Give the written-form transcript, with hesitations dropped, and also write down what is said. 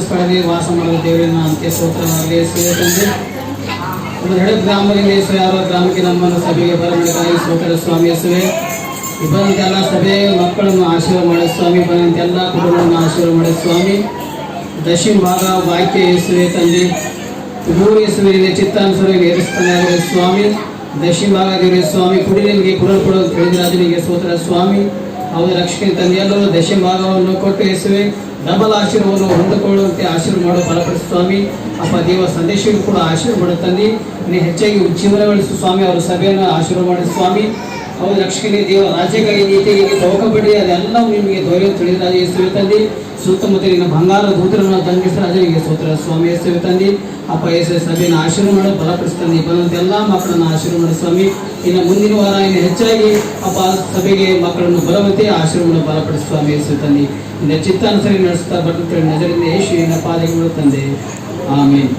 ಸ್ಥಳದಲ್ಲಿ ವಾಸ ಮಾಡುವ ದೇವರನ್ನ ಅಂತ್ಯ ಸ್ತೋತ್ರವಾಗಲಿ ಯೇಸುವೆ ತಂದೆ. ಒಂದು ಹಳೆ ಗ್ರಾಮದಿಂದ ಯೇಸುವೆ ಯಾವ ಗ್ರಾಮಕ್ಕೆ ನಮ್ಮನ್ನು ಸಭೆಗೆ ಬರಬೇಕಾಗಿ ಸ್ತೋತ್ರ ಸ್ವಾಮಿ ಯೇಸುವೆ. ಬಂದಂತೆಲ್ಲ ಸಭೆ ಮಕ್ಕಳನ್ನು ಆಶೀರ್ವಾದ ಮಾಡಿ ಸ್ವಾಮಿ, ಬಂದಂತೆಲ್ಲ ಕುಟುಂಬವನ್ನು ಆಶೀರ್ವಾದ ಮಾಡಿ ಸ್ವಾಮಿ. ದಕ್ಷಿಣ ಭಾಗ ವಾಕ್ಯ ಯೇಸುವೆ ತಂದೆ, ಮೂರು ಯೇಸುವಿನಿಂದ ಚಿತ್ತಾನುಸಾರ ಏರಿಸ್ತಾನೆ ಸ್ವಾಮಿ. ದಕ್ಷಿಣ ಭಾಗ ದೇವರೇ ಸ್ವಾಮಿ, ಕುಡಿಲಿಗೆ ಕೊಡಲ್ಪಡೋ ರಾಜನಿಗೆ ಸ್ತೋತ್ರ ಸ್ವಾಮಿ. ಅವರ ರಕ್ಷಣೆ ತಂದೆ ಎಲ್ಲರೂ ದಕ್ಷಿಣ ಭಾಗವನ್ನು ಕೊಟ್ಟು ಯೇಸುವೆ ಡಬಲ್ ಆಶೀರ್ವಾದವನ್ನು ಹೊಂದಿಕೊಳ್ಳುವಂತೆ ಆಶೀರ್ವಾದ ಮಾಡೋ ಬಲಪಡಿಸಿ ಸ್ವಾಮಿ. ಅಪ್ಪ ದೇವ ಸಂದೇಶಗಳು ಕೂಡ ಆಶೀರ್ವಾದ ಮಾಡೋ ತಂದೆ, ಇನ್ನು ಹೆಚ್ಚಾಗಿ ಜೀವನಗೊಳಿಸು ಸ್ವಾಮಿ. ಅವರ ಸಭೆಯನ್ನು ಆಶೀರ್ವಾದ ಮಾಡಿ ಸ್ವಾಮಿ. ಅವರ ರಕ್ಷಣೆ ದೇವ ರಾಜ್ಯಕ್ಕಾಗಿ ನೀತಿಗೆ ತೋಕಪಡಿ ಅದೆಲ್ಲವೂ ನಿಮಗೆ ಧೈರ್ಯ ತಿಳಿದ ಯೇಸುವೆ ತಂದೆ. ಸುತ್ತಮುತ್ತಲಿನ ಬಂಗಾರ ದೂತರನ್ನು ದಂಡಿಸ ರಾಜನಿಗೆ ಸ್ತೋತ್ರ ಸ್ವಾಮಿ ಯೇಸುವೆ ತಂದೆ. ಅಪ್ಪ ಯೇಸುವೆ ಸಭೆಯನ್ನು ಆಶೀರ್ವಾದ ಮಾಡೋ ಬಲಪಡಿಸ್ತಾನೆ. ಬಂದಂತೆಲ್ಲ ಮಕ್ಕಳನ್ನು ಆಶೀರ್ವಾದ ಮಾಡಿ ಸ್ವಾಮಿ. ಇನ್ನು ಮುಂದಿನ ವಾರ ಇನ್ನು ಹೆಚ್ಚಾಗಿ ಅಪ್ಪ ಸಭೆಗೆ ಮಕ್ಕಳನ್ನು ಬಲವಂತೆ ಆಶೀರ್ವಾದ ಬಲಪಡಿಸಿ ಸ್ವಾಮಿ ಯೇಸುವೆ ತಂದೆ. ಇನ್ನು ಚಿತ್ತಾನುಸಾರಿ ನಡೆಸ್ತಾ ಬರ್ತೇವೆ ನಜರಿಂದ ಯೇಸುವಿನ ಪಾದಗಳು ತಂದೆ. ಆಮೇನ್.